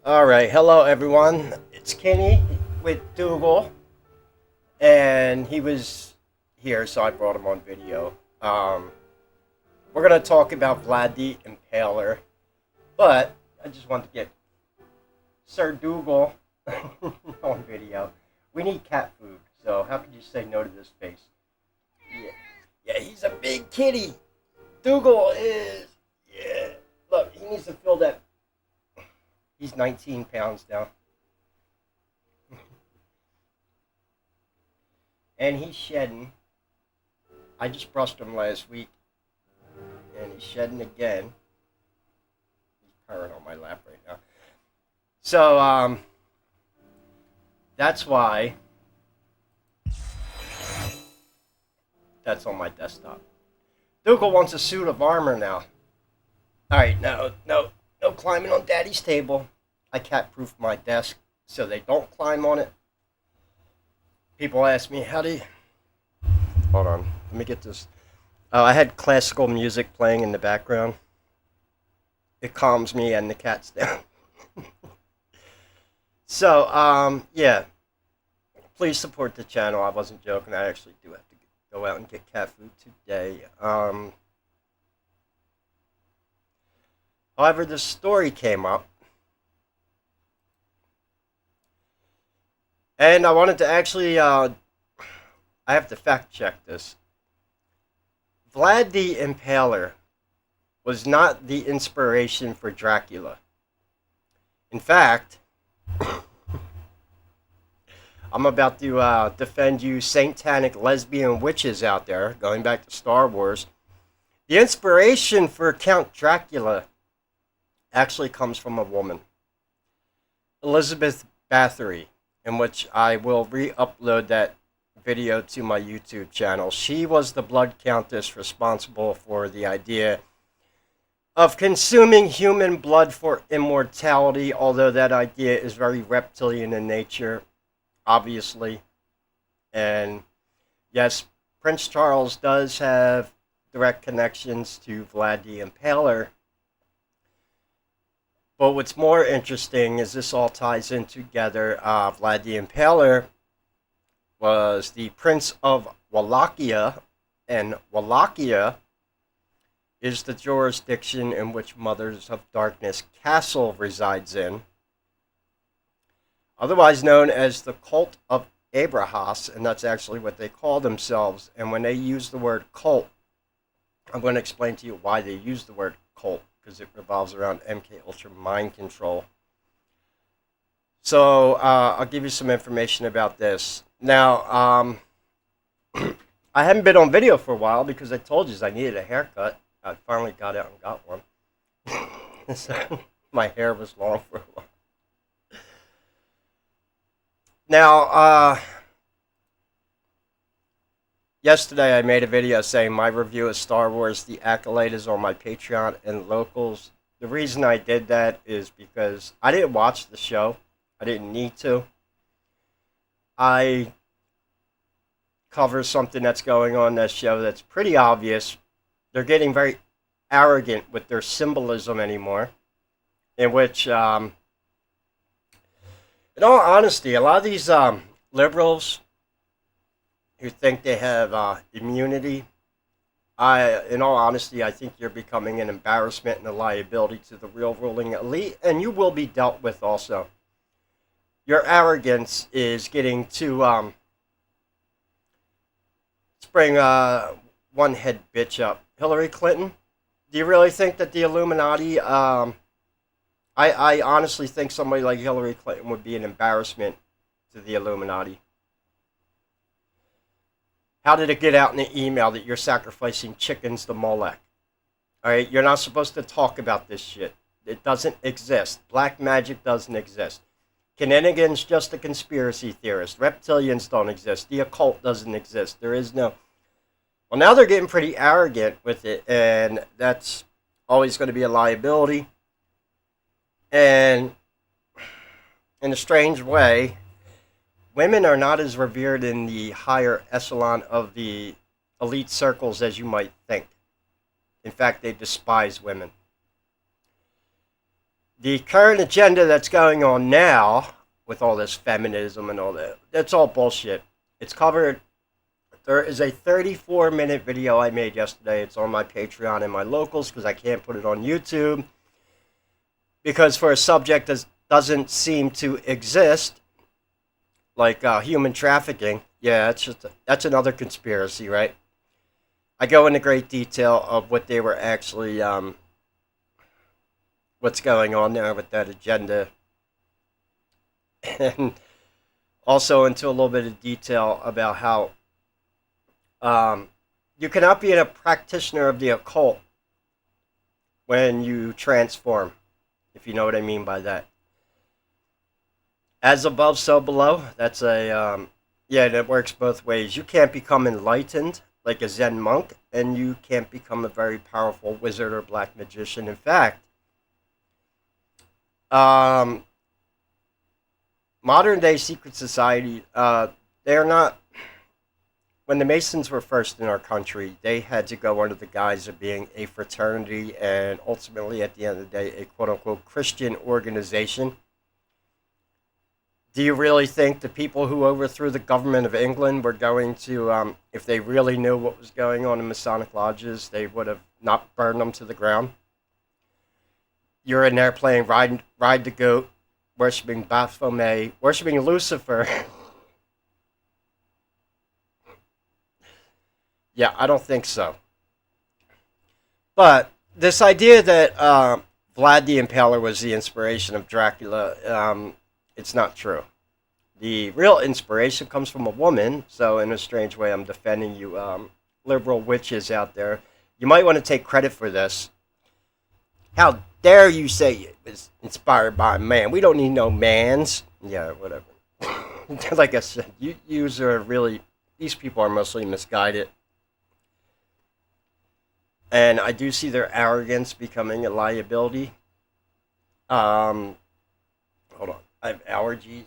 All right, hello everyone. It's Kenny with Dougal, and he was here, so I brought him on video. We're gonna talk about Vlad the Impaler, but I just want to get Sir Dougal on video. We need cat food, so how could you say no to this face? Yeah, yeah, he's a big kitty. Dougal is, yeah. Look, he needs to fill that. He's 19 pounds now. And he's shedding. I just brushed him last week, and he's shedding again. He's purring on my lap right now. So, that's why that's on my desktop. Dougal wants a suit of armor now. Alright, no climbing on Daddy's table. I cat-proof my desk so they don't climb on it. People ask me, how do you... Hold on, let me get this. I had classical music playing in the background. It calms me and the cats down. So, yeah. Please support the channel. I wasn't joking. I actually do have to go out and get cat food today. However, the story came up. And I wanted to actually, I have to fact check this. Vlad the Impaler was not the inspiration for Dracula. In fact, I'm about to defend you satanic lesbian witches out there, going back to Star Wars. The inspiration for Count Dracula actually comes from a woman, Elizabeth Bathory, in which I will re-upload that video to my YouTube channel. She was the blood countess responsible for the idea of consuming human blood for immortality, although that idea is very reptilian in nature, obviously. And yes, Prince Charles does have direct connections to Vlad the Impaler. But what's more interesting is this all ties in together. Vlad the Impaler was the Prince of Wallachia, and Wallachia is the jurisdiction in which Mothers of Darkness Castle resides in, otherwise known as the Cult of Abrahas, and that's actually what they call themselves. And when they use the word cult, I'm going to explain to you why they use the word cult, because it revolves around MK Ultra mind control. So I'll give you some information about this. Now, I haven't been on video for a while because I told you I needed a haircut. I finally got out and got one. So, my hair was long for a while. Now, yesterday I made a video saying my review of Star Wars The Acolyte is on my Patreon and Locals. The reason I did that is because I didn't watch the show. I didn't need to. I cover something that's going on in that show that's pretty obvious. They're getting very arrogant with their symbolism anymore. In which, in all honesty, a lot of these liberals who think they have immunity, in all honesty, I think you're becoming an embarrassment and a liability to the real ruling elite, and you will be dealt with also. Your arrogance is getting to spring one head bitch up. Hillary Clinton, do you really think that the Illuminati, I honestly think somebody like Hillary Clinton would be an embarrassment to the Illuminati. How did it get out in the email that you're sacrificing chickens to Molech? Alright, you're not supposed to talk about this shit. It doesn't exist. Black magic doesn't exist. Kinninigan's just a conspiracy theorist. Reptilians don't exist. The occult doesn't exist. There is no... Well, now they're getting pretty arrogant with it, and that's always going to be a liability. And in a strange way, women are not as revered in the higher echelon of the elite circles as you might think. In fact, they despise women. The current agenda that's going on now with all this feminism and all that, that's all bullshit. It's covered. There is a 34-minute video I made yesterday. It's on my Patreon and my locals because I can't put it on YouTube. Because for a subject that doesn't seem to exist, like human trafficking, yeah, that's another conspiracy, right? I go into great detail of what they were actually, what's going on there with that agenda. And also into a little bit of detail about how you cannot be a practitioner of the occult when you transform, if you know what I mean by that. As above, so below. That's a, yeah, that works both ways. You can't become enlightened like a Zen monk, and you can't become a very powerful wizard or black magician. In fact, modern day secret society, they're not. When the Masons were first in our country, they had to go under the guise of being a fraternity and ultimately, at the end of the day, a quote-unquote Christian organization. Do you really think the people who overthrew the government of England were going to, if they really knew what was going on in Masonic lodges, they would have not burned them to the ground? You're in there playing Ride the Goat, worshipping Baphomet, worshipping Lucifer. Yeah, I don't think so. But this idea that Vlad the Impaler was the inspiration of Dracula, it's not true. The real inspiration comes from a woman, so in a strange way I'm defending you liberal witches out there. You might want to take credit for this. How dare you say it was inspired by a man? We don't need no mans. Yeah, whatever. Like I said, these people are mostly misguided. And I do see their arrogance becoming a liability. Hold on. I have allergies.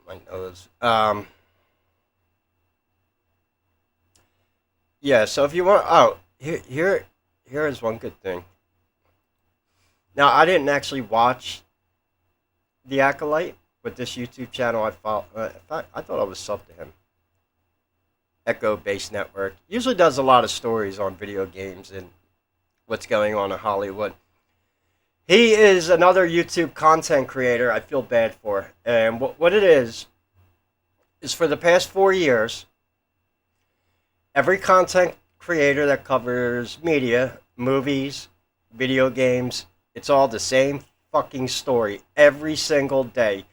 My nose. Yeah, so if you want... Oh, here is one good thing. Now, I didn't actually watch The Acolyte, but this YouTube channel I follow... in fact, I thought I was subbed to him. Echo Base Network. Usually does a lot of stories on video games and what's going on in Hollywood. He is another YouTube content creator I feel bad for. And what it is for the past 4 years, every content creator that covers media, movies, video games, it's all the same fucking story every single day.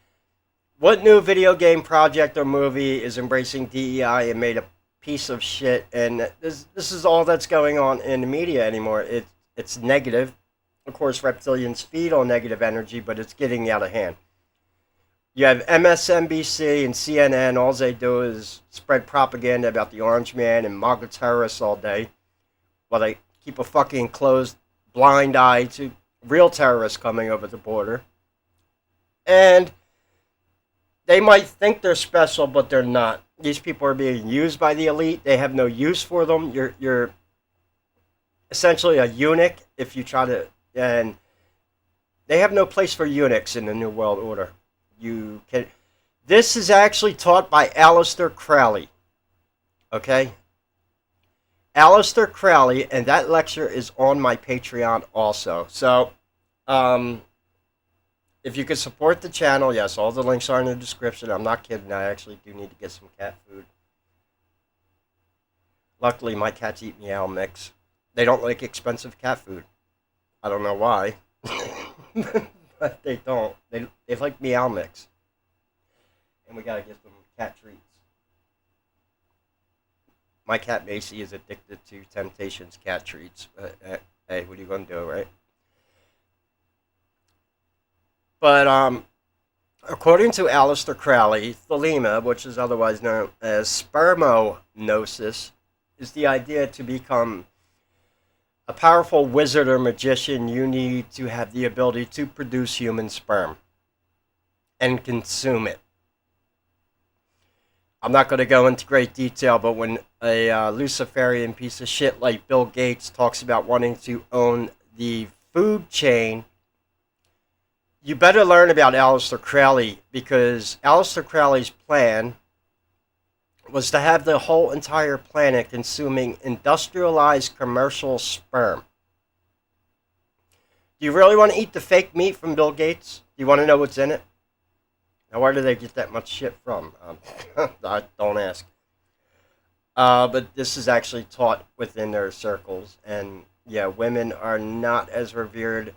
What new video game project or movie is embracing DEI and made a piece of shit? And this is all that's going on in the media anymore. It's negative. Of course, reptilians feed on negative energy, but it's getting out of hand. You have MSNBC and CNN. All they do is spread propaganda about the Orange Man and MAGA terrorists all day, while they keep a fucking closed blind eye to real terrorists coming over the border. And they might think they're special, but they're not. These people are being used by the elite. They have no use for them. You're essentially a eunuch if you try to... And they have no place for eunuchs in the New World Order. This is actually taught by Aleister Crowley. Okay? Aleister Crowley, and that lecture is on my Patreon also. So, if you could support the channel, yes, all the links are in the description. I'm not kidding. I actually do need to get some cat food. Luckily, my cats eat meow mix. They don't like expensive cat food. I don't know why. But they don't. They like meow mix. And we gotta get them cat treats. My cat Macy is addicted to Temptations cat treats. Hey, what are you gonna do, right? But according to Aleister Crowley, thelema, which is otherwise known as spermognosis, is the idea to become a powerful wizard or magician. You need to have the ability to produce human sperm and consume it. I'm not going to go into great detail, but when a Luciferian piece of shit like Bill Gates talks about wanting to own the food chain, you better learn about Aleister Crowley, because Aleister Crowley's plan was to have the whole entire planet consuming industrialized commercial sperm. Do you really want to eat the fake meat from Bill Gates? Do you want to know what's in it? Now, where do they get that much shit from? Don't ask. But this is actually taught within their circles. And yeah, women are not as revered.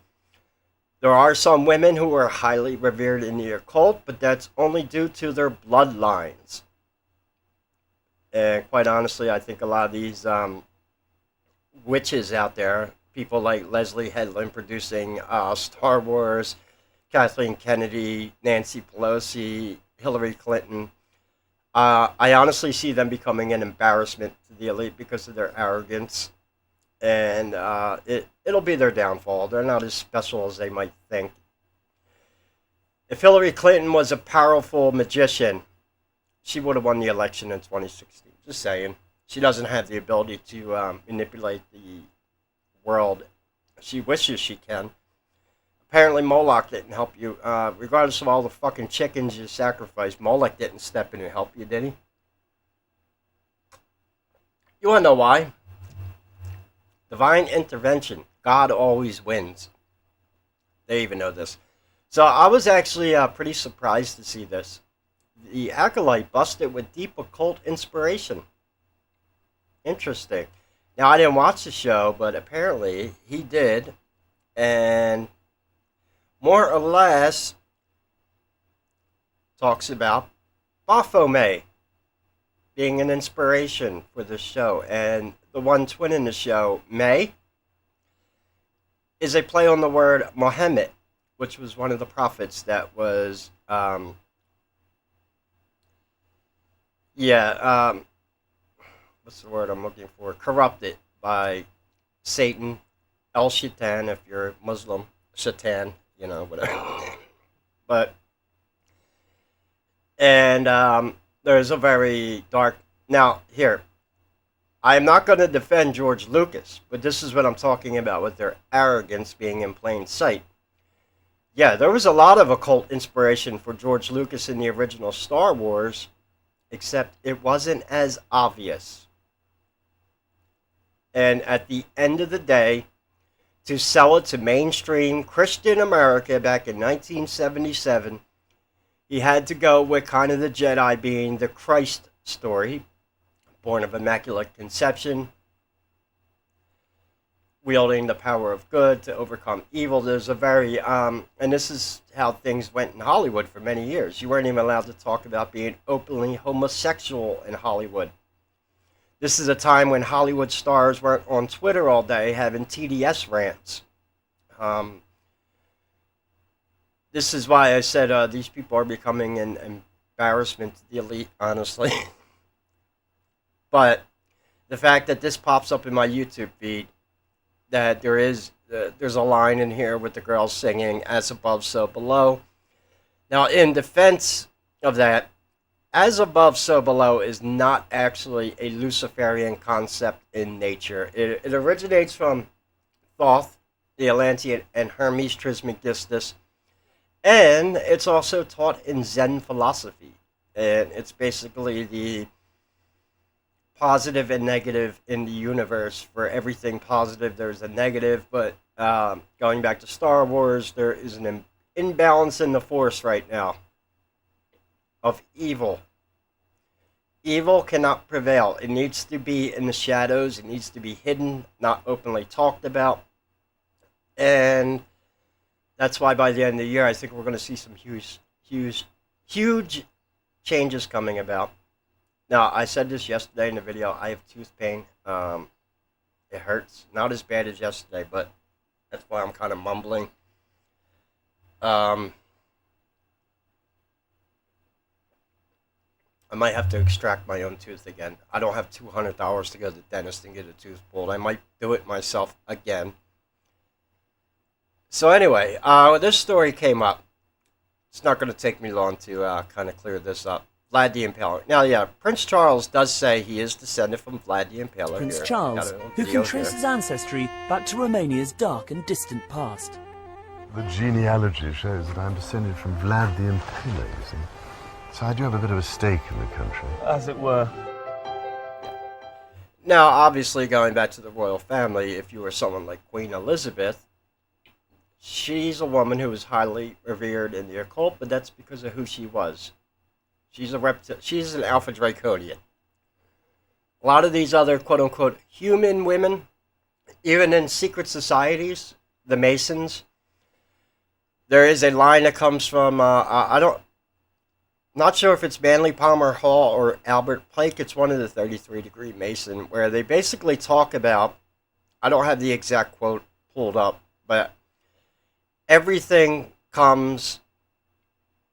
There are some women who are highly revered in the occult, but that's only due to their bloodlines. And quite honestly, I think a lot of these witches out there, people like Leslie Headland producing Star Wars, Kathleen Kennedy, Nancy Pelosi, Hillary Clinton, I honestly see them becoming an embarrassment to the elite because of their arrogance. And it'll be their downfall. They're not as special as they might think. If Hillary Clinton was a powerful magician, she would have won the election in 2016. Just saying. She doesn't have the ability to manipulate the world. She wishes she can. Apparently Moloch didn't help you. Regardless of all the fucking chickens you sacrificed, Moloch didn't step in and help you, did he? You want to know why? Divine intervention. God always wins. They even know this. So I was actually pretty surprised to see this. The Acolyte busted with deep occult inspiration. Interesting. Now, I didn't watch the show, but apparently he did. And more or less talks about Baphomet being an inspiration for the show. And the one twin in the show, May, is a play on the word Mohammed, which was one of the prophets that was, what's the word I'm looking for? Corrupted by Satan, El Shaitan, if you're Muslim, Shaitan, whatever. But, and there's a very dark, now, here, I am not going to defend George Lucas, but this is what I'm talking about with their arrogance being in plain sight. Yeah, there was a lot of occult inspiration for George Lucas in the original Star Wars, except it wasn't as obvious. And at the end of the day, to sell it to mainstream Christian America back in 1977, he had to go with kind of the Jedi being the Christ story, born of Immaculate Conception, wielding the power of good to overcome evil. There's a very, and this is how things went in Hollywood for many years. You weren't even allowed to talk about being openly homosexual in Hollywood. This is a time when Hollywood stars weren't on Twitter all day having TDS rants. This is why I said these people are becoming an embarrassment to the elite, honestly. But the fact that this pops up in my YouTube feed, that there's a line in here with the girls singing "As Above, So Below." Now, in defense of that, "As Above, So Below" is not actually a Luciferian concept in nature. It originates from Thoth, the Atlantean, and Hermes Trismegistus, and it's also taught in Zen philosophy. And it's basically the positive and negative in the universe. For everything positive, there's a negative, but going back to Star Wars, there is an imbalance in the Force right now of evil. Evil cannot prevail. It needs to be in the shadows. It needs to be hidden, not openly talked about. And that's why by the end of the year, I think we're going to see some huge changes coming about. Now, I said this yesterday in the video. I have tooth pain. It hurts. Not as bad as yesterday, but that's why I'm kind of mumbling. I might have to extract my own tooth again. I don't have $200 to go to the dentist and get a tooth pulled. I might do it myself again. So anyway, this story came up. It's not going to take me long to kind of clear this up. Vlad the Impaler. Now, yeah, Prince Charles does say he is descended from Vlad the Impaler. Prince Here, Charles, who can trace his ancestry back to Romania's dark and distant past. The genealogy shows that I'm descended from Vlad the Impaler, you see. So I do have a bit of a stake in the country. As it were. Now, obviously, going back to the royal family, if you were someone like Queen Elizabeth, she's a woman who was highly revered in the occult, but that's because of who she was. She's an Alpha Draconian. A lot of these other quote-unquote human women, even in secret societies, the Masons, there is a line that comes from, not sure if it's Manly Palmer Hall or Albert Blake, it's one of the 33-degree Mason, where they basically talk about, I don't have the exact quote pulled up, but everything comes,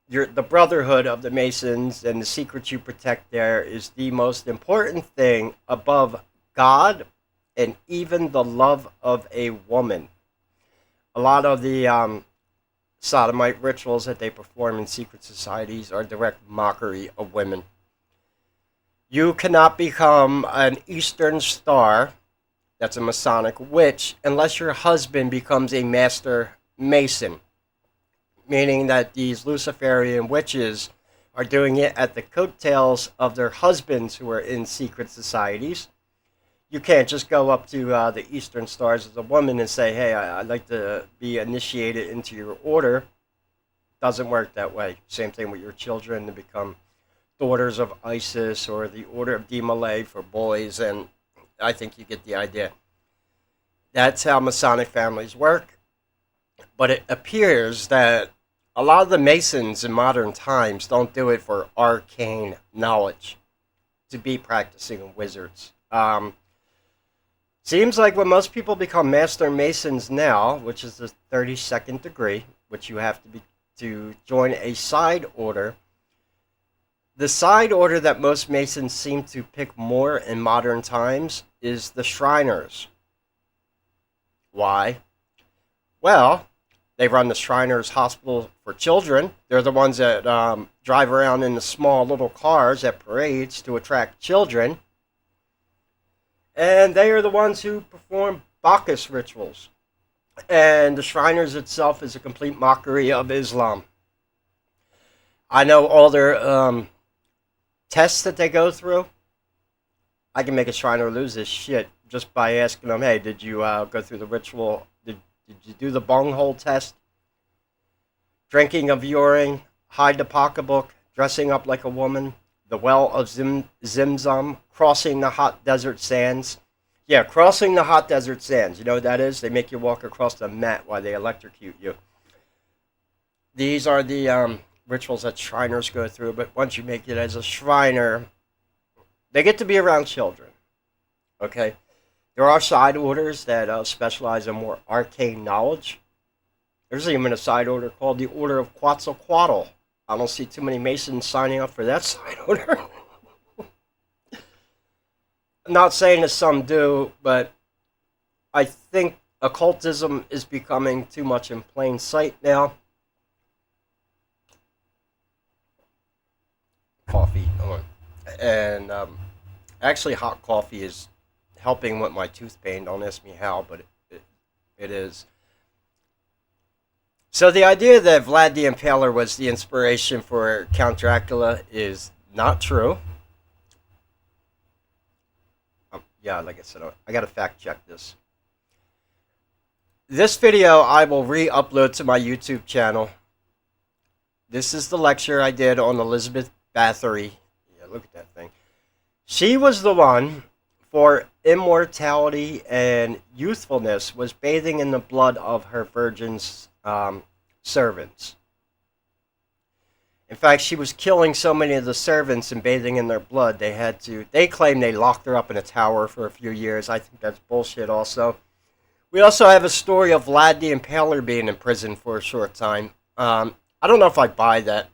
the brotherhood of the Masons and the secrets you protect there is the most important thing above God and even the love of a woman. A lot of the sodomite rituals that they perform in secret societies are direct mockery of women. You cannot become an Eastern Star, that's a Masonic witch, unless your husband becomes a Master Mason. Meaning that these Luciferian witches are doing it at the coattails of their husbands who are in secret societies. You can't just go up to the Eastern Stars as a woman and say, hey, I'd like to be initiated into your order. Doesn't work that way. Same thing with your children to become daughters of Isis or the Order of Demolay for boys, and I think you get the idea. That's how Masonic families work. But it appears that a lot of the Masons in modern times don't do it for arcane knowledge, to be practicing wizards. Seems like when most people become Master Masons now, which is the 32nd degree, which you have to be to join a side order, the side order that most Masons seem to pick more in modern times is the Shriners. Why? Well, they run the Shriners Hospital for Children. They're the ones that drive around in the small little cars at parades to attract children. And they are the ones who perform Bacchus rituals. And the Shriners itself is a complete mockery of Islam. I know all their tests that they go through. I can make a Shriner lose his shit just by asking them, hey, did you go through the ritual? Did you do the bunghole test? Drinking of urine, hide the pocketbook, dressing up like a woman, the well of Zimzum, crossing the hot desert sands. Yeah, crossing the hot desert sands. You know what that is? They make you walk across the mat while they electrocute you. These are the rituals that Shriners go through, but once you make it as a Shriner, they get to be around children. Okay? There are side orders that specialize in more arcane knowledge. There's even a side order called the Order of Quetzalcoatl. I don't see too many Masons signing up for that side order. I'm not saying that some do, but I think occultism is becoming too much in plain sight now. Coffee. And actually hot coffee is helping with my tooth pain. Don't ask me how, but it is. So the idea that Vlad the Impaler was the inspiration for Count Dracula is not true. Yeah, like I said, I gotta fact check this. This video I will re-upload to my YouTube channel. This is the lecture I did on Elizabeth Bathory. Yeah, look at that thing. She was the one, for immortality and youthfulness, was bathing in the blood of her virgin's servants. In fact, she was killing so many of the servants and bathing in their blood, they claim they locked her up in a tower for a few years. I think that's bullshit also. We also have a story of Vlad the Impaler being in prison for a short time. I don't know if I buy that.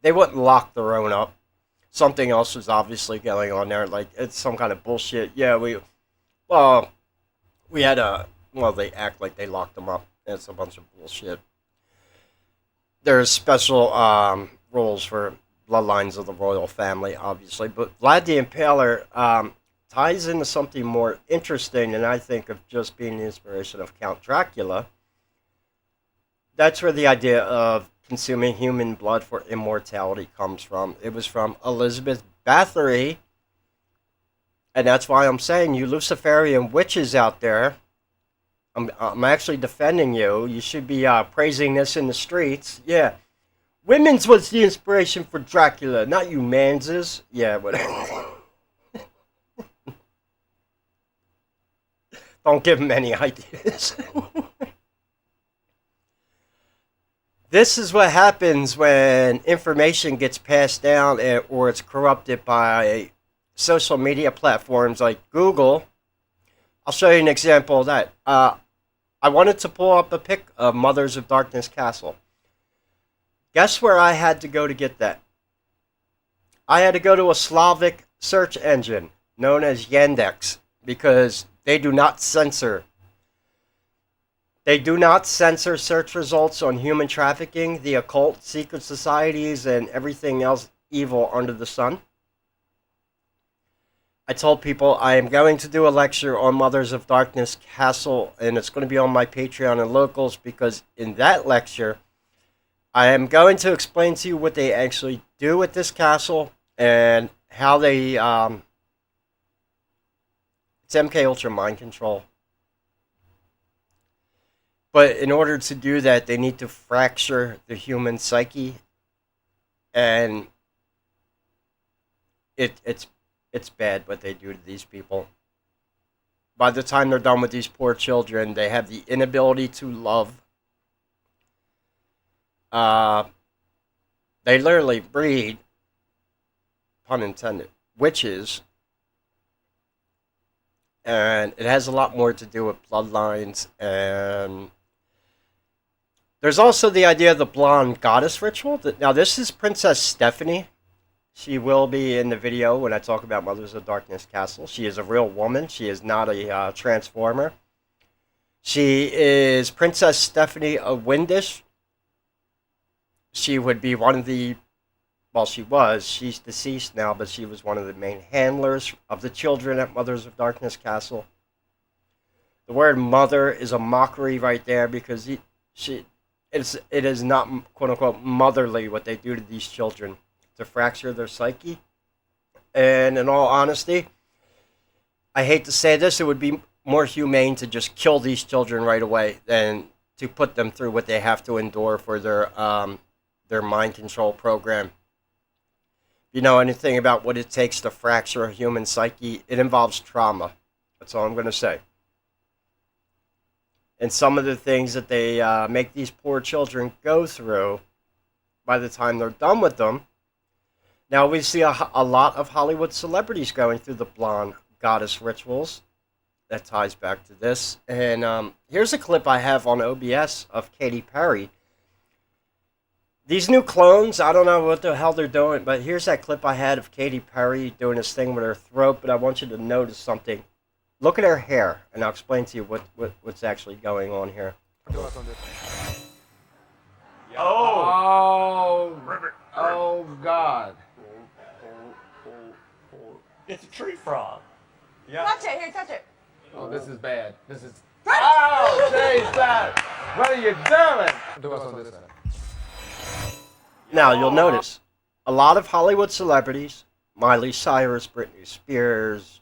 They wouldn't lock their own up. Something else was obviously going on there, like it's some kind of bullshit. Yeah, they act like they locked them up. It's a bunch of bullshit. There's special rules for bloodlines of the royal family, obviously. But Vlad the Impaler ties into something more interesting than I think of just being the inspiration of Count Dracula. That's where the idea of consuming human blood for immortality comes from. It was from Elizabeth Bathory, and that's why I'm saying, you Luciferian witches out there, I'm actually defending you. You should be praising this in the streets. Yeah. Women's was the inspiration for Dracula, not you manses. Yeah, whatever. Don't give them any ideas. This is what happens when information gets passed down or it's corrupted by social media platforms like Google. I'll show you an example of that. I wanted to pull up a pic of Mothers of Darkness Castle. Guess where I had to go to get that? I had to go to a Slavic search engine known as Yandex, because they do not censor. They do not censor search results on human trafficking, the occult, secret societies, and everything else evil under the sun. I told people I am going to do a lecture on Mothers of Darkness Castle, and it's going to be on my Patreon and Locals, because in that lecture, I am going to explain to you what they actually do with this castle and how they, it's MK Ultra mind control. But in order to do that, they need to fracture the human psyche, and it's bad what they do to these people. By the time they're done with these poor children, they have the inability to love. They literally breed, pun intended, witches. And it has a lot more to do with bloodlines. And there's also the idea of the blonde goddess ritual. Now, this is Princess Stephanie. She will be in the video when I talk about Mothers of Darkness Castle. She is a real woman. She is not a transformer. She is Princess Stephanie of Windish. She would be one of the, well, she's deceased now, but she was one of the main handlers of the children at Mothers of Darkness Castle. The word mother is a mockery right there, because it is not, quote-unquote, motherly what they do to these children, to fracture their psyche. And in all honesty, I hate to say this, it would be more humane to just kill these children right away than to put them through what they have to endure for their mind control program. If you know anything about what it takes to fracture a human psyche, it involves trauma. That's all I'm going to say. And some of the things that they make these poor children go through by the time they're done with them. Now, we see a lot of Hollywood celebrities going through the blonde goddess rituals. That ties back to this. And here's a clip I have on OBS of Katy Perry. These new clones, I don't know what the hell they're doing, but here's that clip I had of Katy Perry doing this thing with her throat, but I want you to notice something. Look at her hair, and I'll explain to you what's actually going on here. Oh, God. It's a tree frog. Yeah. Touch it, here, touch it. Oh, this is bad. This is... Oh, Jesus! What are you doing? Do us on this side. Now, you'll notice, a lot of Hollywood celebrities, Miley Cyrus, Britney Spears,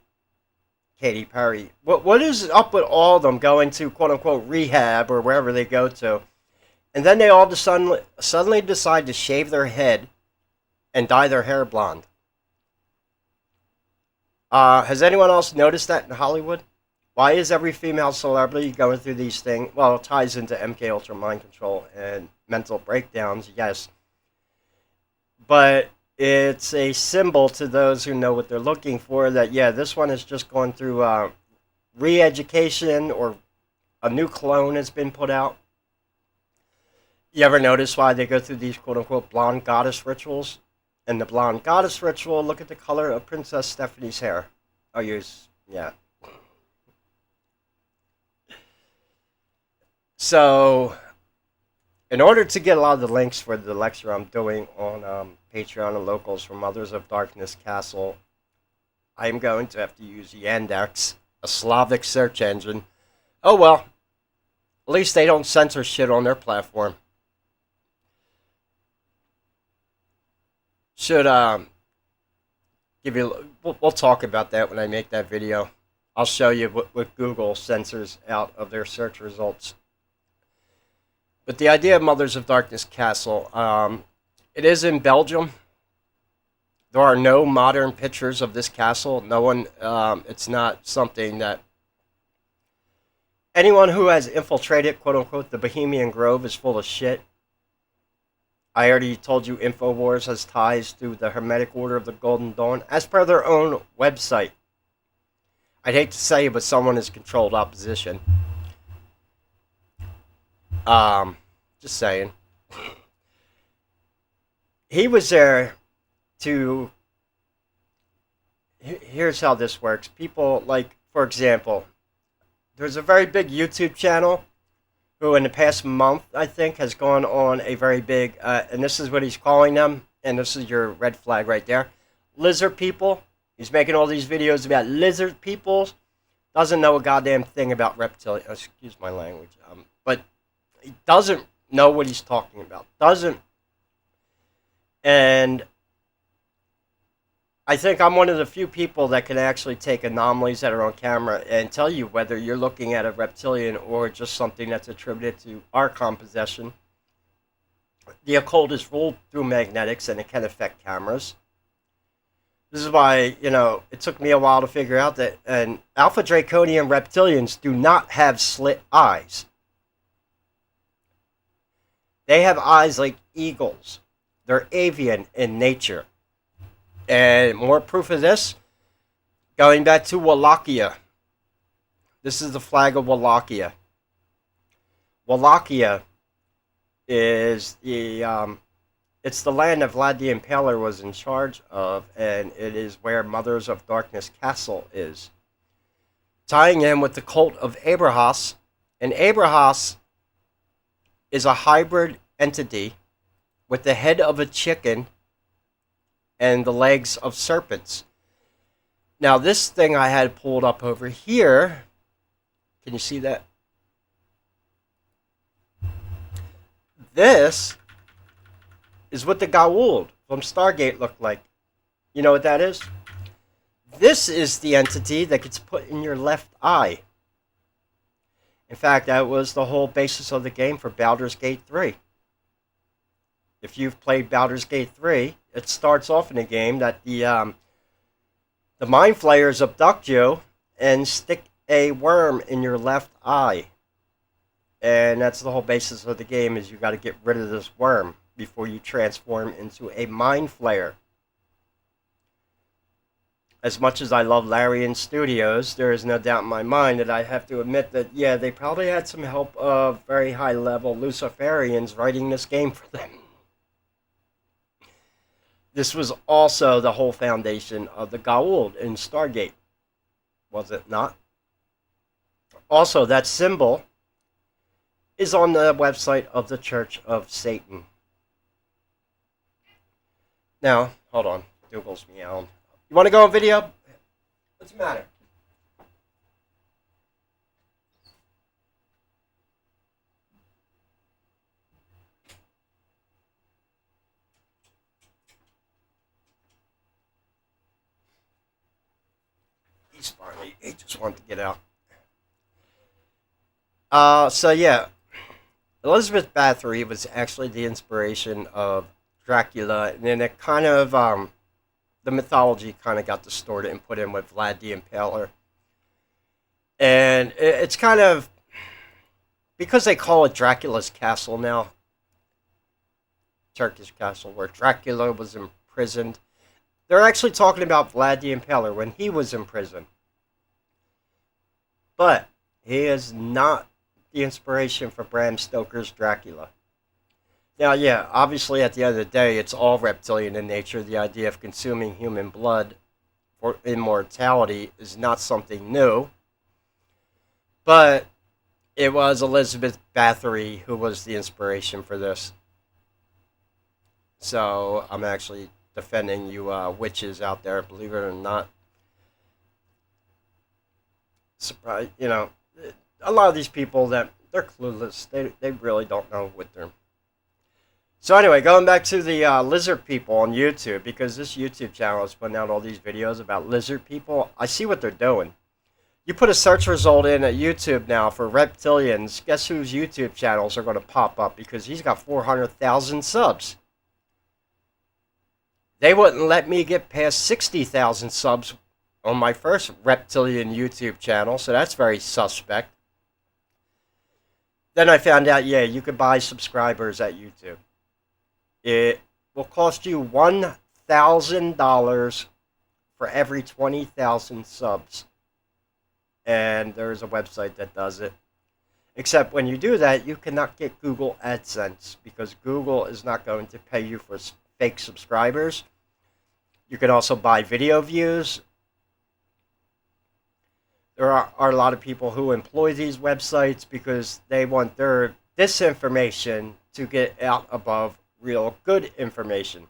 Katy Perry, what is up with all of them going to, quote-unquote, rehab or wherever they go to, and then they all of a sudden suddenly decide to shave their head and dye their hair blonde? Has anyone else noticed that in Hollywood? Why is every female celebrity going through these things? Well, it ties into MK Ultra mind control and mental breakdowns, yes. But it's a symbol to those who know what they're looking for that, yeah, this one is just going through re-education, or a new clone has been put out. You ever notice why they go through these quote-unquote blonde goddess rituals? And the blonde goddess ritual, look at the color of Princess Stephanie's hair. Oh, yeah. So, In order to get a lot of the links for the lecture I'm doing on Patreon and Locals for Mothers of Darkness Castle, I'm going to have to use Yandex, a Slavic search engine. Oh well, at least they don't censor shit on their platform. Should give you. We'll talk about that when I make that video. I'll show you what Google censors out of their search results. But the idea of Mothers of Darkness Castle, it is in Belgium. There are no modern pictures of this castle. No one. It's not something that anyone who has infiltrated, quote unquote, the Bohemian Grove is full of shit. I already told you InfoWars has ties to the Hermetic Order of the Golden Dawn, as per their own website. I'd hate to say it, but someone has controlled opposition. Just saying. He was there to... Here's how this works. People, like, for example, there's a very big YouTube channel who in the past month, I think, has gone on a very big, and this is what he's calling them, and this is your red flag right there, lizard people. He's making all these videos about lizard people. Doesn't know a goddamn thing about reptilian. Excuse my language. But he doesn't know what he's talking about. Doesn't. And I think I'm one of the few people that can actually take anomalies that are on camera and tell you whether you're looking at a reptilian or just something that's attributed to our composition. The occult is ruled through magnetics and it can affect cameras. This is why, you know, it took me a while to figure out that Alpha Draconian reptilians do not have slit eyes. They have eyes like eagles. They're avian in nature. And more proof of this, going back to Wallachia. This is the flag of Wallachia. Wallachia is the, it's the land that Vlad the Impaler was in charge of, and it is where Mothers of Darkness Castle is. Tying in with the cult of Abrahas, and Abrahas is a hybrid entity with the head of a chicken and the legs of serpents. Now this thing I had pulled up over here, can you see that? This is what the Goa'uld from Stargate looked like. You know what that is? This is the entity that gets put in your left eye. In fact, that was the whole basis of the game for Baldur's Gate 3. If you've played Baldur's Gate 3, it starts off in the game that the Mind Flayers abduct you and stick a worm in your left eye. And that's the whole basis of the game, is you got to get rid of this worm before you transform into a Mind Flayer. As much as I love Larian Studios, there is no doubt in my mind that I have to admit that, yeah, they probably had some help of very high-level Luciferians writing this game for them. This was also the whole foundation of the Goa'uld in Stargate, was it not? Also, that symbol is on the website of the Church of Satan. Now, hold on. Google's meowing. You want to go on video? What's the matter? He's fine. He just wanted to get out. So yeah, Elizabeth Bathory was actually the inspiration of Dracula, and then it kind of, the mythology kind of got distorted and put in with Vlad the Impaler. And it's kind of, because they call it Dracula's castle now, Turkish castle, where Dracula was imprisoned, they're actually talking about Vlad the Impaler when he was in prison. But he is not the inspiration for Bram Stoker's Dracula. Now, yeah, obviously at the end of the day, it's all reptilian in nature. The idea of consuming human blood for immortality is not something new. But It was Elizabeth Bathory who was the inspiration for this. So I'm actually defending you witches out there, believe it or not. Surprise, you know, a lot of these people that they're clueless. They really don't know what they're. So anyway, going back to the lizard people on YouTube, because this YouTube channel is putting out all these videos about lizard people. I see what they're doing. You put a search result in at YouTube now for reptilians. Guess whose YouTube channels are going to pop up? Because he's got 400,000 subs. They wouldn't let me get past 60,000 subs on my first reptilian YouTube channel, so that's very suspect. Then I found out, yeah, you could buy subscribers at YouTube. It will cost you $1,000 for every 20,000 subs. And there's a website that does it. Except when you do that, you cannot get Google AdSense because Google is not going to pay you for fake subscribers. You can also buy video views. There are a lot of people who employ these websites because they want their disinformation to get out above real good information.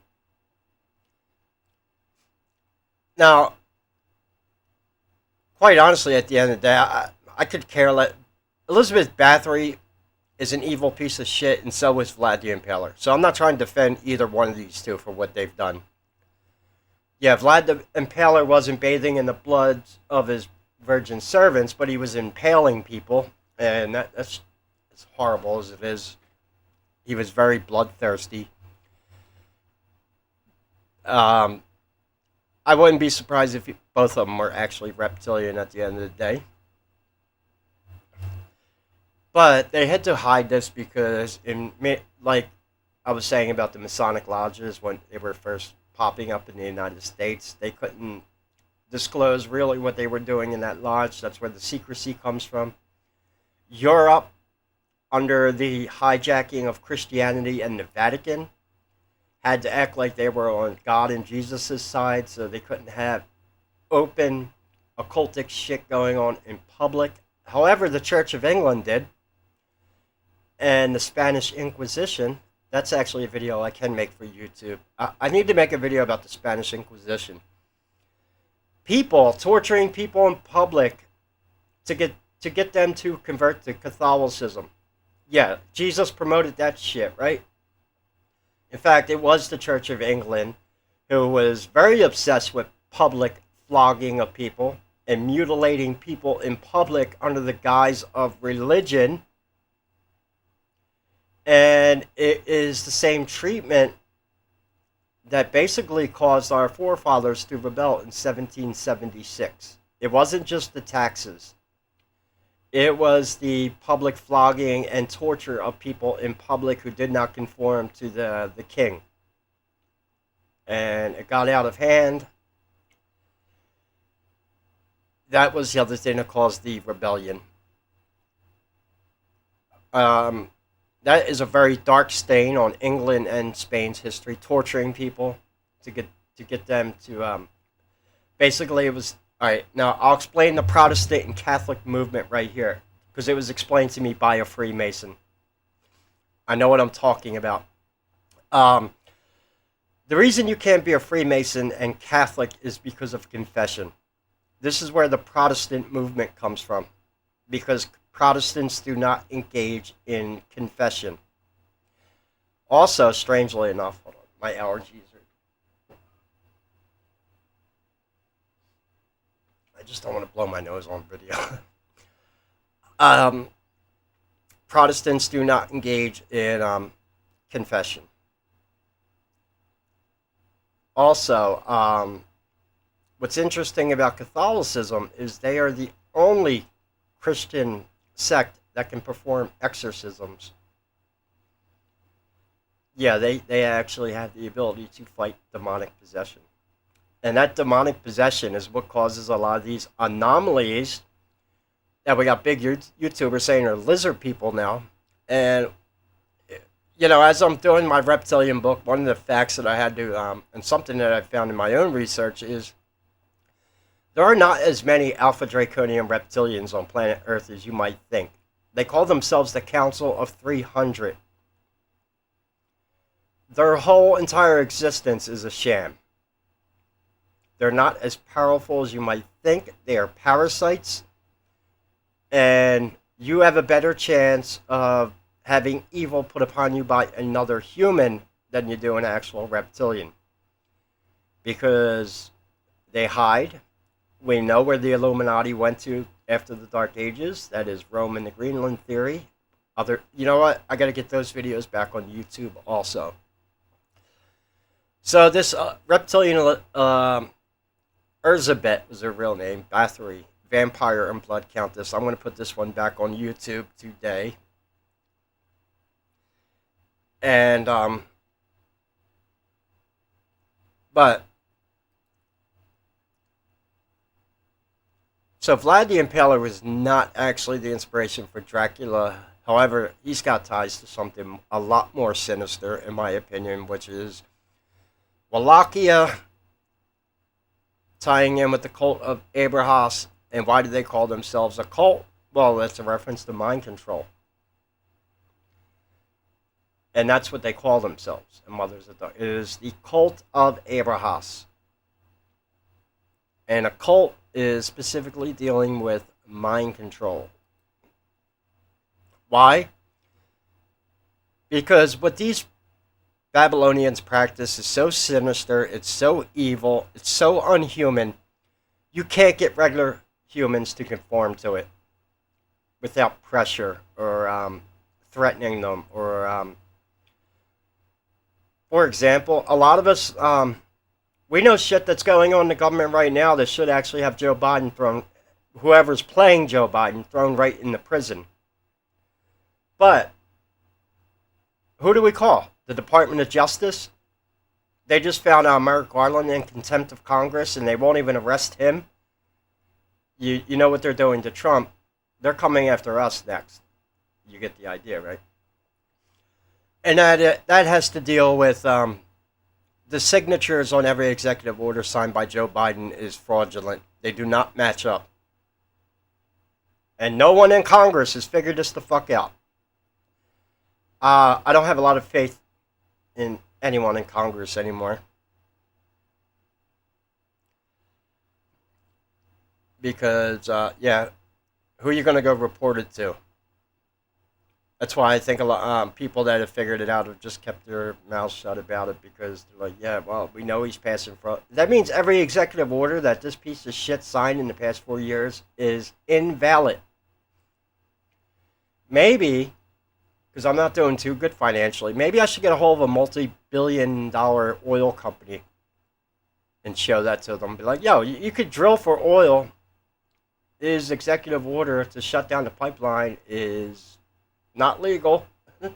Now, quite honestly, at the end of the day, I could care less. Elizabeth Bathory is an evil piece of shit, and so is Vlad the Impaler. So I'm not trying to defend either one of these two for what they've done. Yeah, Vlad the Impaler wasn't bathing in the blood of his virgin servants, but he was impaling people, and that's as horrible as it is. He was very bloodthirsty. I wouldn't be surprised if both of them were actually reptilian at the end of the day. But they had to hide this because, like I was saying about the Masonic lodges when they were first popping up in the United States, they couldn't disclose really what they were doing in that lodge. That's where the secrecy comes from. Europe, under the hijacking of Christianity and the Vatican, had to act like they were on God and Jesus' side, so they couldn't have open occultic shit going on in public. However, the Church of England did. And the Spanish Inquisition, that's actually a video I can make for YouTube. I need to make a video about the Spanish Inquisition. People torturing people in public to get them to convert to Catholicism. Yeah, Jesus promoted that shit, right? In fact, it was the Church of England who was very obsessed with public flogging of people and mutilating people in public under the guise of religion. And it is the same treatment that basically caused our forefathers to rebel in 1776. It wasn't just the taxes. It was the public flogging and torture of people in public who did not conform to the king. And it got out of hand. That was the other thing that caused the rebellion. That is a very dark stain on England and Spain's history, torturing people to get them to basically it was. All right, now I'll explain the Protestant and Catholic movement right here, because it was explained to me by a Freemason. I know what I'm talking about. The reason you can't be a Freemason and Catholic is because of confession. This is where the Protestant movement comes from, because Protestants do not engage in confession. Also, strangely enough, hold on, my allergies are... I just don't want to blow my nose on video. Protestants do not engage in confession. Also, what's interesting about Catholicism is they are the only Christian sect that can perform exorcisms. Yeah, they actually have the ability to fight demonic possession. And that demonic possession is what causes a lot of these anomalies that we got big YouTubers saying are lizard people now. And, you know, as I'm doing my reptilian book, one of the facts that I had to, and something that I found in my own research is there are not as many alpha draconian reptilians on planet Earth as you might think. They call themselves the Council of 300. Their whole entire existence is a sham. They're not as powerful as you might think. They are parasites. And you have a better chance of having evil put upon you by another human than you do an actual reptilian. Because they hide. We know where the Illuminati went to after the Dark Ages. That is Rome and the Greenland theory. You know what? I got to get those videos back on YouTube also. So this reptilian, Erzabet was her real name, Bathory, vampire and blood countess. I'm going to put this one back on YouTube today. And, so Vlad the Impaler was not actually the inspiration for Dracula. However, he's got ties to something a lot more sinister, in my opinion, which is Wallachia tying in with the cult of Abrahas. And why do they call themselves a cult? Well, that's a reference to mind control. And that's what they call themselves in Mothers of Dark. It is the cult of Abrahas. And a cult is specifically dealing with mind control. Why? Because what these Babylonians practice is so sinister, it's so evil, it's so unhuman, you can't get regular humans to conform to it without pressure or threatening them. Or, for example, a lot of us, we know shit that's going on in the government right now that should actually have Joe Biden thrown, whoever's playing Joe Biden, thrown right into prison. But who do we call? The Department of Justice? They just found Merrick Garland in contempt of Congress, and they won't even arrest him. You know what they're doing to Trump. They're coming after us next. You get the idea, right? And that has to deal with the signatures on every executive order signed by Joe Biden is fraudulent. They do not match up. And no one in Congress has figured this the fuck out. I don't have a lot of faith in anyone in Congress anymore. Because, yeah, who are you going to go report it to? That's why I think a lot people that have figured it out have just kept their mouths shut about it, because they're like, yeah, well, we know he's passing fraud. That means every executive order that this piece of shit signed in the past 4 years is invalid. Maybe, because I'm not doing too good financially, maybe I should get a hold of a multi-billion-dollar oil company and show that to them. Be like, yo, you could drill for oil. His executive order to shut down the pipeline is not legal. We'll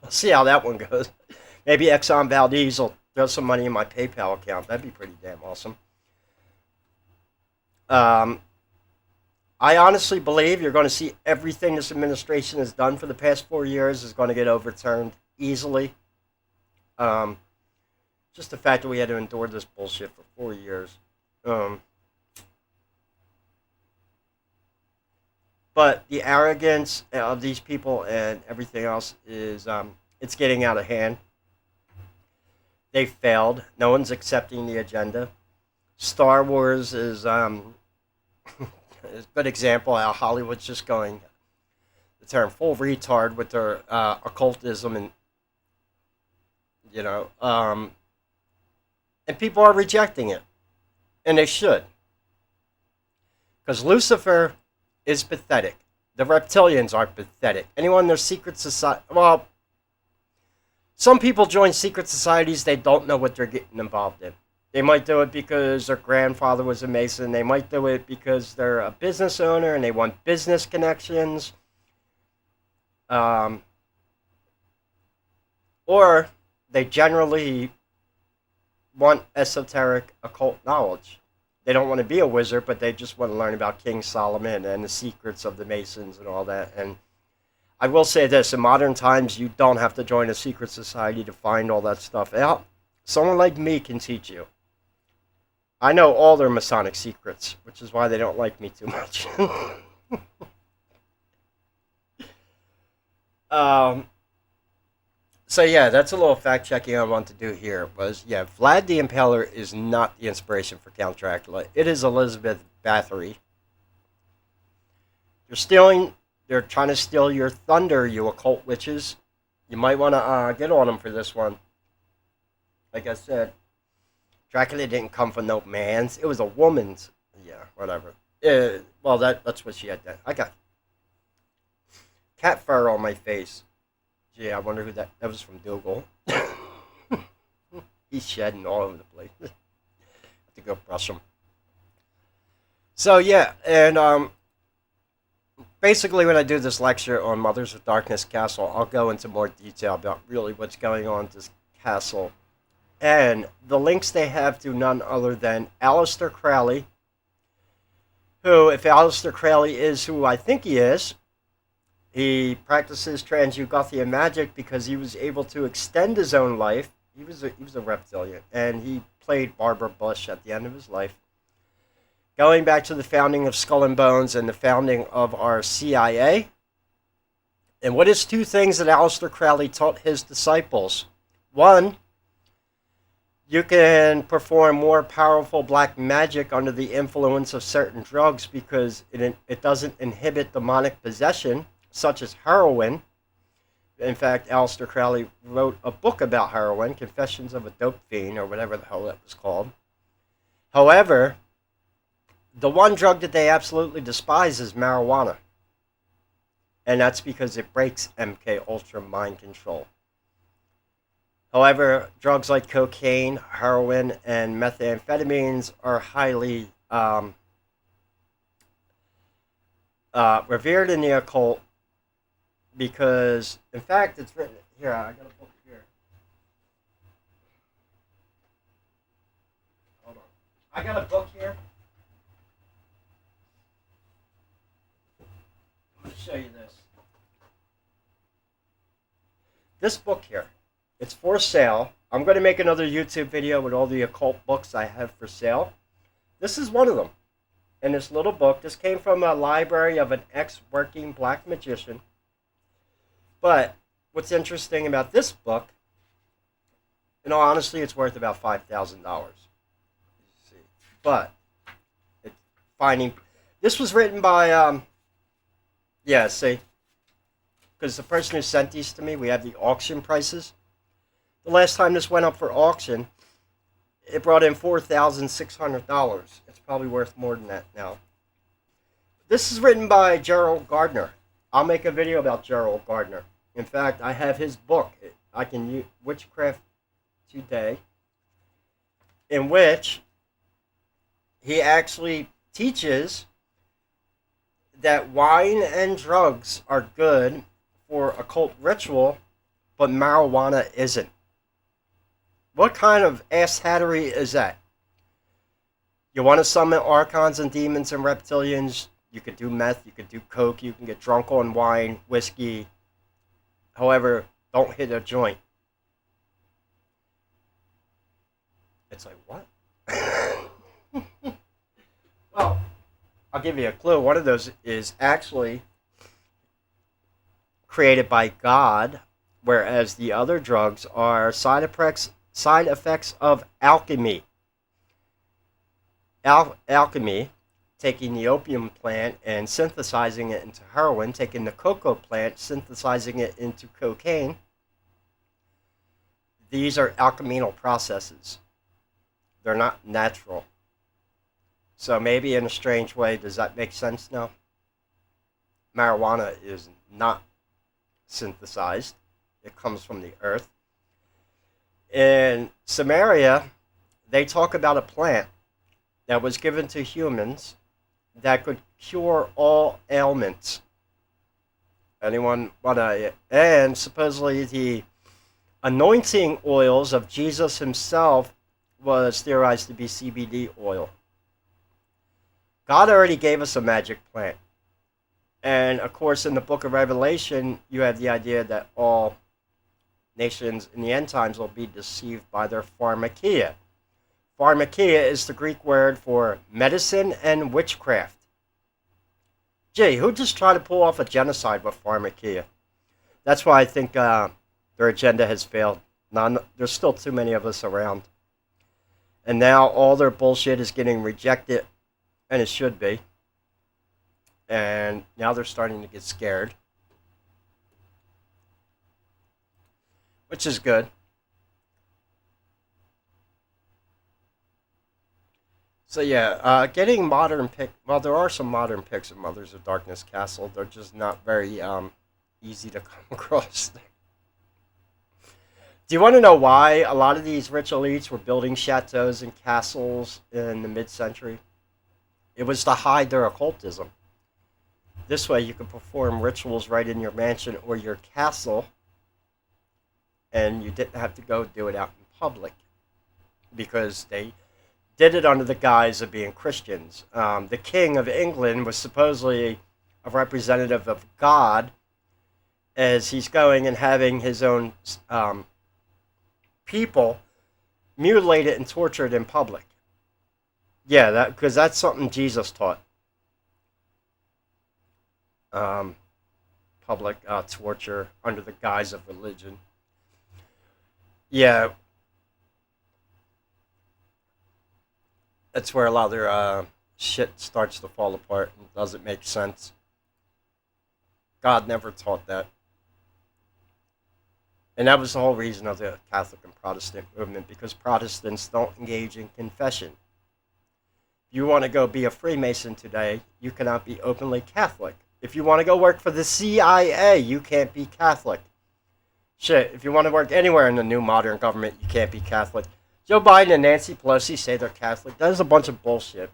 see how that one goes. Maybe Exxon Valdez will throw some money in my PayPal account. That'd be pretty damn awesome. I honestly believe you're going to see everything this administration has done for the past 4 years is going to get overturned easily. Just the fact that we had to endure this bullshit for 4 years. But the arrogance of these people and everything else is, it's getting out of hand. They failed. No one's accepting the agenda. Star Wars is a good example how Hollywood's just going, the term full retard with their occultism and, you know, and people are rejecting it. And they should. Because Lucifer is pathetic. The reptilians are pathetic. Anyone in their secret society, well, some people join secret societies, they don't know what they're getting involved in. They might do it because their grandfather was a Mason. They might do it because they're a business owner and they want business connections. Or they generally want esoteric occult knowledge. They don't want to be a wizard, but they just want to learn about King Solomon and the secrets of the Masons and all that. And I will say this, in modern times, you don't have to join a secret society to find all that stuff out. Someone like me can teach you. I know all their Masonic secrets, which is why they don't like me too much. So yeah, that's a little fact checking I want to do here. Was yeah, Vlad the Impaler is not the inspiration for Count Dracula. It is Elizabeth Bathory. They're trying to steal your thunder, you occult witches. You might want to get on them for this one. Like I said, Dracula didn't come from no man's. It was a woman's. Yeah, whatever. Well, that's what she had. I got cat fur on my face. Yeah, I wonder who that was from Dougal. He's shedding all over the place. Have to go brush him. So yeah, and basically when I do this lecture on Mothers of Darkness Castle, I'll go into more detail about really what's going on at this castle. And the links they have to none other than Aleister Crowley, who, if Aleister Crowley is who I think he is, he practices Transeugothia magic because he was able to extend his own life. He was a reptilian, and he played Barbara Bush at the end of his life. Going back to the founding of Skull and Bones and the founding of our CIA. And what is two things that Aleister Crowley taught his disciples? One, you can perform more powerful black magic under the influence of certain drugs because it doesn't inhibit demonic possession, such as heroin. In fact, Aleister Crowley wrote a book about heroin, Confessions of a Dope Fiend, or whatever the hell that was called. However, the one drug that they absolutely despise is marijuana. And that's because it breaks MK Ultra mind control. However, drugs like cocaine, heroin, and methamphetamines are highly revered in the occult because, in fact, it's written here. I got a book here. Hold on. I got a book here. I'm going to show you this. This book here. It's for sale. I'm going to make another YouTube video with all the occult books I have for sale. This is one of them. In this little book, this came from a library of an ex-working black magician. But what's interesting about this book, in all honesty, it's worth about $5,000. But this was written by because the person who sent these to me, we have the auction prices. The last time this went up for auction, it brought in $4,600. It's probably worth more than that now. This is written by Gerald Gardner. I'll make a video about Gerald Gardner. In fact, I have his book. I can use Witchcraft Today, in which he actually teaches that wine and drugs are good for occult ritual, but marijuana isn't. What kind of asshattery is that? You want to summon archons and demons and reptilians? You could do meth, you could do coke, you can get drunk on wine, whiskey. However, don't hit a joint. It's like, what? Well, I'll give you a clue. One of those is actually created by God, whereas the other drugs are side effects of alchemy. Alchemy, taking the opium plant and synthesizing it into heroin, taking the cocoa plant, synthesizing it into cocaine. These are alchemical processes. They're not natural. So maybe in a strange way, does that make sense now? Marijuana is not synthesized. It comes from the earth. In Samaria, they talk about a plant that was given to humans that could cure all ailments. Anyone wanna? And supposedly the anointing oils of Jesus himself was theorized to be CBD oil. God already gave us a magic plant. And of course, in the book of Revelation, you have the idea that all nations in the end times will be deceived by their pharmakia. Pharmakia is the Greek word for medicine and witchcraft. Gee, who just tried to pull off a genocide with pharmakia? That's why I think their agenda has failed. There's still too many of us around. And now all their bullshit is getting rejected, and it should be. And now they're starting to get scared, which is good. So yeah, getting modern well, there are some modern pics of Mothers of Darkness Castle. They're just not very easy to come across. Do you want to know why a lot of these rich elites were building chateaus and castles in the mid-century? It was to hide their occultism. This way you could perform rituals right in your mansion or your castle, and you didn't have to go do it out in public, because they did it under the guise of being Christians. The King of England was supposedly a representative of God, as he's going and having his own people mutilated and tortured in public. Yeah, because that's something Jesus taught. Public torture under the guise of religion. Yeah, that's where a lot of their shit starts to fall apart and doesn't make sense. God never taught that. And that was the whole reason of the Catholic and Protestant movement, because Protestants don't engage in confession. If you want to go be a Freemason today, you cannot be openly Catholic. If you want to go work for the CIA, you can't be Catholic. Shit, if you want to work anywhere in the new modern government, you can't be Catholic. Joe Biden and Nancy Pelosi say they're Catholic. That is a bunch of bullshit.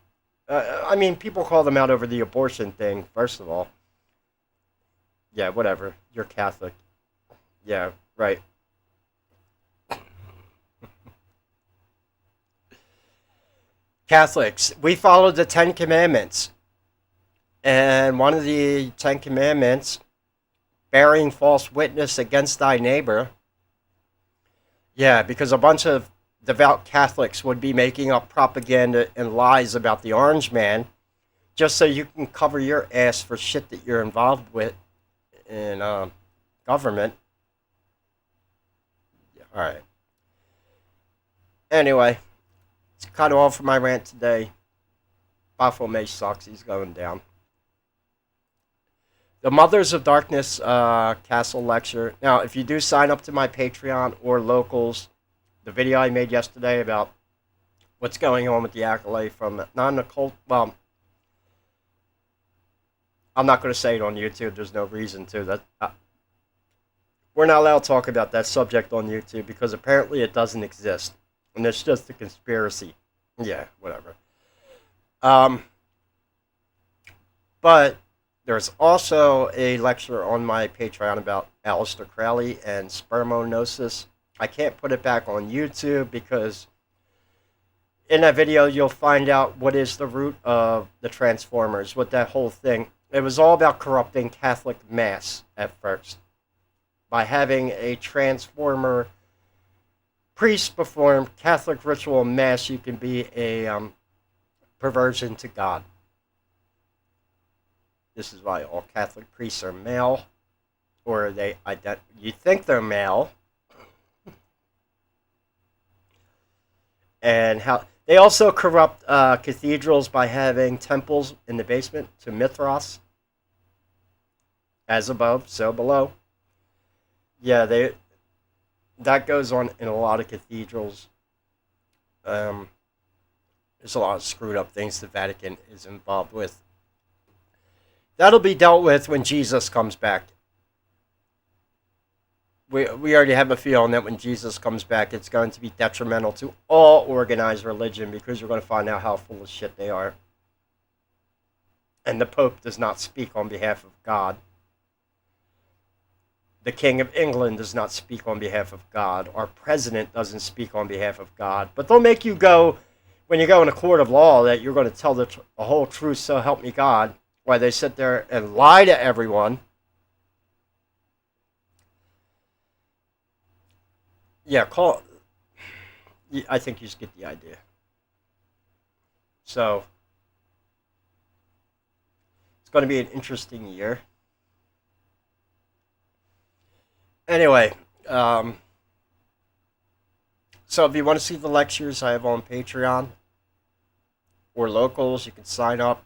I mean, people call them out over the abortion thing, first of all. Yeah, whatever. You're Catholic. Yeah, right. Catholics, we follow the Ten Commandments. And one of the Ten Commandments, bearing false witness against thy neighbor. Yeah, because a bunch of devout Catholics would be making up propaganda and lies about the Orange Man, just so you can cover your ass for shit that you're involved with in government. Yeah, all right. Anyway, it's kind of all for my rant today. Baphomet sucks. He's going down. The Mothers of Darkness Castle Lecture. Now, if you do sign up to my Patreon or Locals, the video I made yesterday about what's going on with the acolyte from non-occult, well, I'm not going to say it on YouTube. There's no reason to. We're not allowed to talk about that subject on YouTube because apparently it doesn't exist. And it's just a conspiracy. Yeah, whatever. But there's also a lecture on my Patreon about Aleister Crowley and spermonosis. I can't put it back on YouTube because in that video you'll find out what is the root of the Transformers, what that whole thing. It was all about corrupting Catholic Mass at first. By having a Transformer priest perform Catholic ritual Mass, you can be a perversion to God. This is why all Catholic priests are male, or you think they're male, and how they also corrupt cathedrals by having temples in the basement to Mithras, as above, so below. Yeah, that goes on in a lot of cathedrals. There's a lot of screwed up things the Vatican is involved with. That'll be dealt with when Jesus comes back. We already have a feeling that when Jesus comes back, it's going to be detrimental to all organized religion because you're going to find out how full of shit they are. And the Pope does not speak on behalf of God. The King of England does not speak on behalf of God. Our president doesn't speak on behalf of God. But they'll make you go, when you go in a court of law, that you're going to tell the whole truth, so help me God. Why they sit there and lie to everyone. Yeah, I think you just get the idea. So, it's going to be an interesting year. Anyway, so if you want to see the lectures I have on Patreon or locals, you can sign up.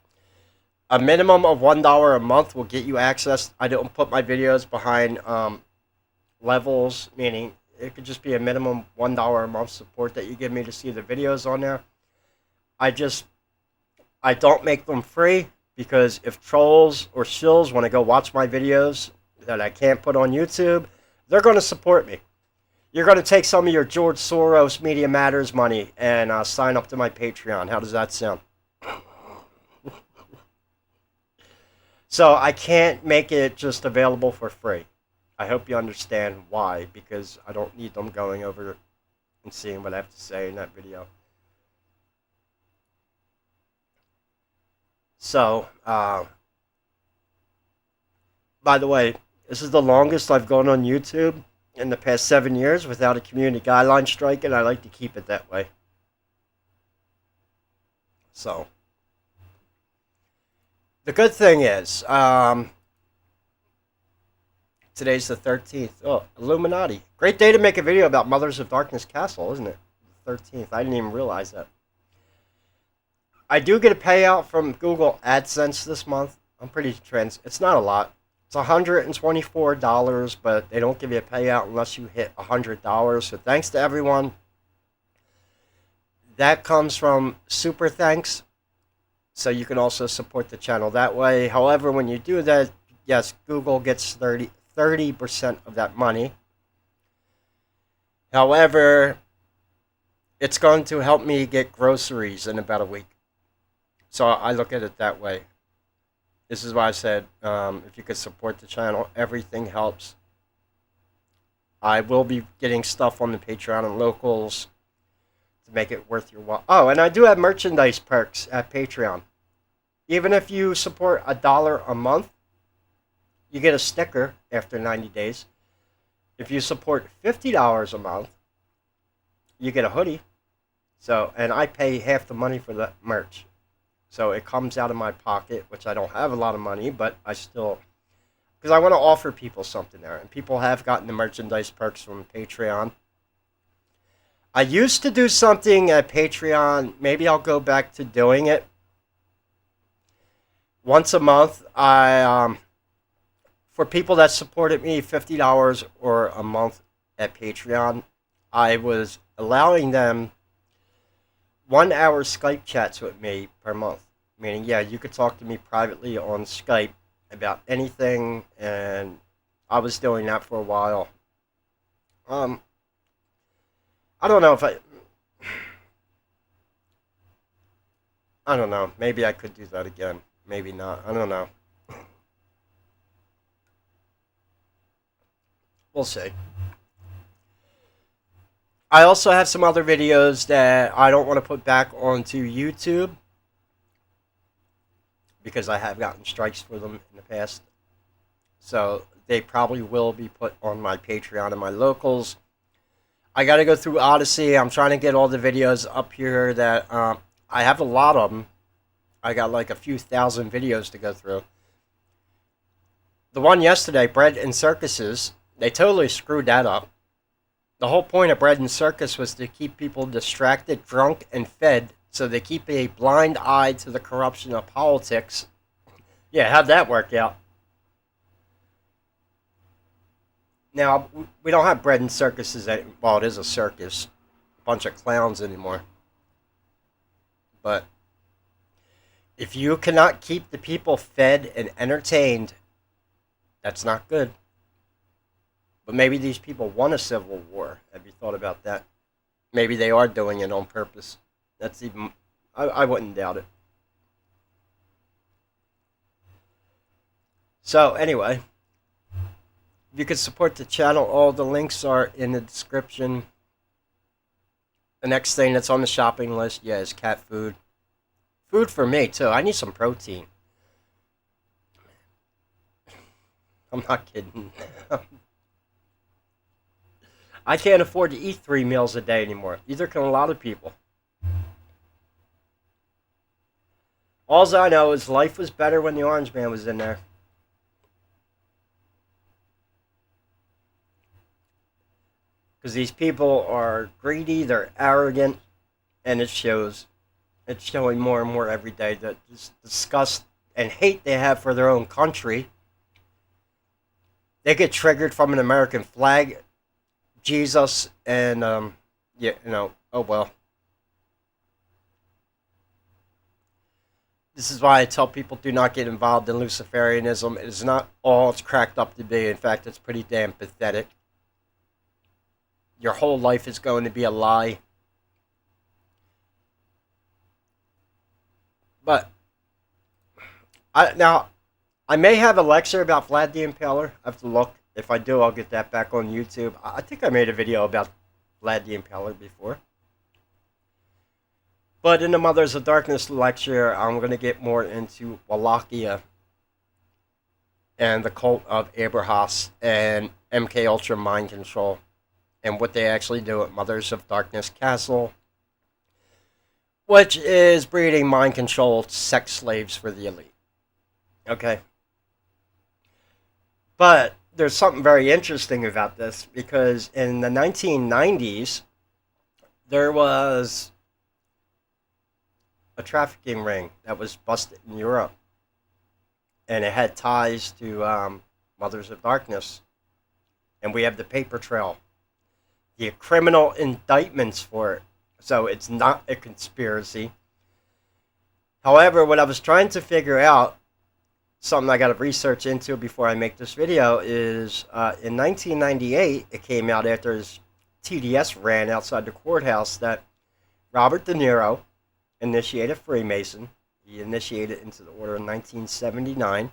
A minimum of $1 a month will get you access. I don't put my videos behind levels, meaning it could just be a minimum $1 a month support that you give me to see the videos on there. I don't make them free, because if trolls or shills want to go watch my videos that I can't put on YouTube, they're going to support me. You're going to take some of your George Soros Media Matters money and sign up to my Patreon. How does that sound? So I can't make it just available for free. I hope you understand why, because I don't need them going over and seeing what I have to say in that video. So, by the way, this is the longest I've gone on YouTube in the past 7 years without a community guideline strike, and I like to keep it that way. So, the good thing is, today's the 13th. Oh, Illuminati. Great day to make a video about Mothers of Darkness Castle, isn't it? The 13th. I didn't even realize that. I do get a payout from Google AdSense this month. I'm pretty it's not a lot. It's $124, but they don't give you a payout unless you hit $100. So thanks to everyone. That comes from super thanks. So you can also support the channel that way. However, when you do that, yes, Google gets 30% of that money. However, it's going to help me get groceries in about a week. So I look at it that way. This is why I said, if you could support the channel, everything helps. I will be getting stuff on the Patreon and locals to make it worth your while. Oh, and I do have merchandise perks at Patreon. Even if you support $1 a month, you get a sticker after 90 days. If you support $50 a month, you get a hoodie. So, and I pay half the money for the merch. So it comes out of my pocket, which I don't have a lot of money, but I still, because I want to offer people something there. And people have gotten the merchandise perks from Patreon. I used to do something at Patreon. Maybe I'll go back to doing it. Once a month, for people that supported me $50 or a month at Patreon, I was allowing them 1 hour Skype chats with me per month. Meaning, yeah, you could talk to me privately on Skype about anything, and I was doing that for a while. I don't know if I don't know. Maybe I could do that again. Maybe not. I don't know. We'll see. I also have some other videos that I don't want to put back onto YouTube because I have gotten strikes for them in the past. So they probably will be put on my Patreon and my locals. I got to go through Odyssey. I'm trying to get all the videos up here that I have a lot of them. I got like a few thousand videos to go through. The one yesterday, Bread and Circuses, they totally screwed that up. The whole point of Bread and Circus was to keep people distracted, drunk, and fed, so they keep a blind eye to the corruption of politics. Yeah, how'd that work out? Now, we don't have Bread and Circuses, well, it is a circus, a bunch of clowns anymore. But if you cannot keep the people fed and entertained, that's not good. But maybe these people want a civil war. Have you thought about that? Maybe they are doing it on purpose. That's even, I wouldn't doubt it. So, anyway, if you could support the channel, all the links are in the description. The next thing that's on the shopping list, yeah, is cat food. Food for me, too. I need some protein. I'm not kidding. I can't afford to eat 3 meals a day anymore. Neither can a lot of people. All I know is life was better when the Orange Man was in there. Because these people are greedy, they're arrogant, and it shows. It's showing more and more every day that this disgust and hate they have for their own country. They get triggered from an American flag, Jesus, and, yeah, oh well. This is why I tell people do not get involved in Luciferianism. It is not all it's cracked up to be. In fact, it's pretty damn pathetic. Your whole life is going to be a lie. But I may have a lecture about Vlad the Impaler. I have to look. If I do, I'll get that back on YouTube. I think I made a video about Vlad the Impaler before. But in the Mothers of Darkness lecture, I'm going to get more into Wallachia and the cult of Abrahas and MK Ultra mind control and what they actually do at Mothers of Darkness Castle, which is breeding mind-controlled sex slaves for the elite. Okay? But there's something very interesting about this, because in the 1990s, there was a trafficking ring that was busted in Europe, and it had ties to Mothers of Darkness. And we have the paper trail, the criminal indictments for it. So it's not a conspiracy. However, what I was trying to figure out, something I got to research into before I make this video, is in 1998, it came out after his TDS ran outside the courthouse that Robert De Niro initiated Freemason. He initiated into the order in 1979.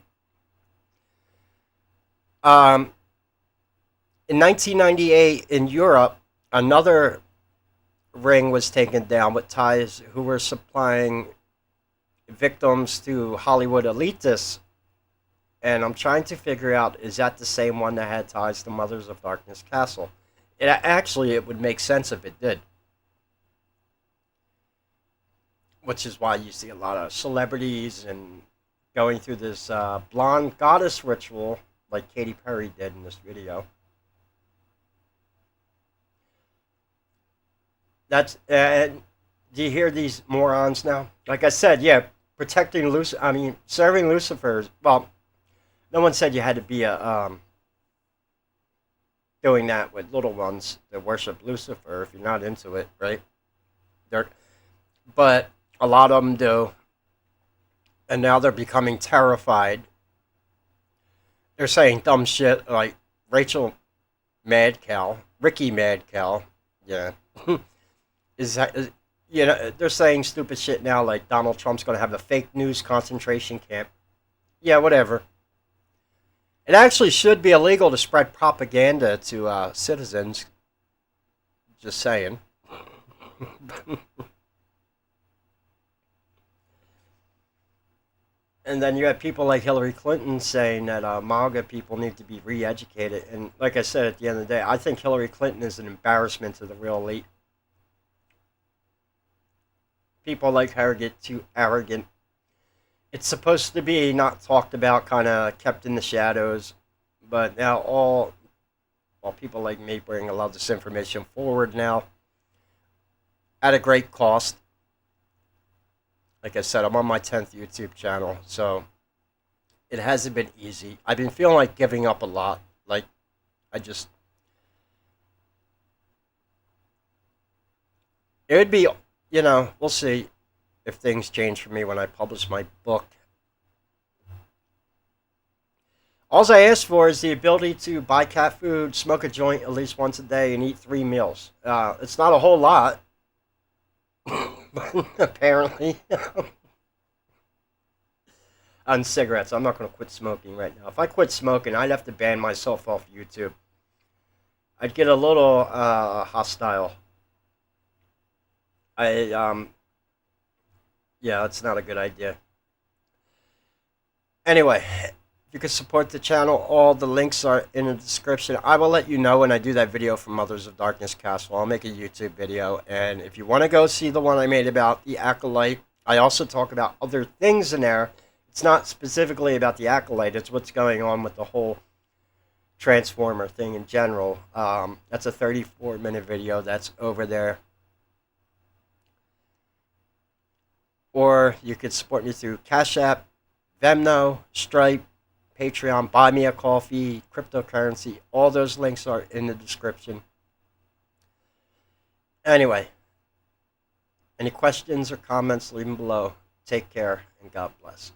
In 1998, in Europe, another ring was taken down with ties who were supplying victims to Hollywood elitists. And I'm trying to figure out, is that the same one that had ties to Mothers of Darkness Castle? It would make sense if it did. Which is why you see a lot of celebrities and going through this blonde goddess ritual like Katy Perry did in this video. That's, do you hear these morons now? Like I said, yeah, serving Lucifer's, well, no one said you had to be doing that with little ones that worship Lucifer if you're not into it, right? But a lot of them do, and now they're becoming terrified. They're saying dumb shit like Ricky Madcow, yeah. They're saying stupid shit now like Donald Trump's going to have a fake news concentration camp. Yeah, whatever. It actually should be illegal to spread propaganda to citizens. Just saying. And then you have people like Hillary Clinton saying that MAGA people need to be re-educated. And like I said, at the end of the day, I think Hillary Clinton is an embarrassment to the real elite. People like her get too arrogant. It's supposed to be not talked about, kind of kept in the shadows. But now people like me bring a lot of this information forward now at a great cost. Like I said, I'm on my 10th YouTube channel, so it hasn't been easy. I've been feeling like giving up a lot. Like, it would be, we'll see if things change for me when I publish my book. All I ask for is the ability to buy cat food, smoke a joint at least once a day, and eat 3 meals. It's not a whole lot. Apparently. On cigarettes. I'm not going to quit smoking right now. If I quit smoking, I'd have to ban myself off YouTube. I'd get a little hostile. Yeah, that's not a good idea. Anyway, if you could support the channel, all the links are in the description. I will let you know when I do that video for Mothers of Darkness Castle. I'll make a YouTube video. And if you want to go see the one I made about the Acolyte, I also talk about other things in there. It's not specifically about the Acolyte. It's what's going on with the whole Transformer thing in general. That's a 34-minute video that's over there. Or you could support me through Cash App, Vemno, Stripe, Patreon, Buy Me a Coffee, cryptocurrency. All those links are in the description. Anyway, any questions or comments, leave them below. Take care and God bless.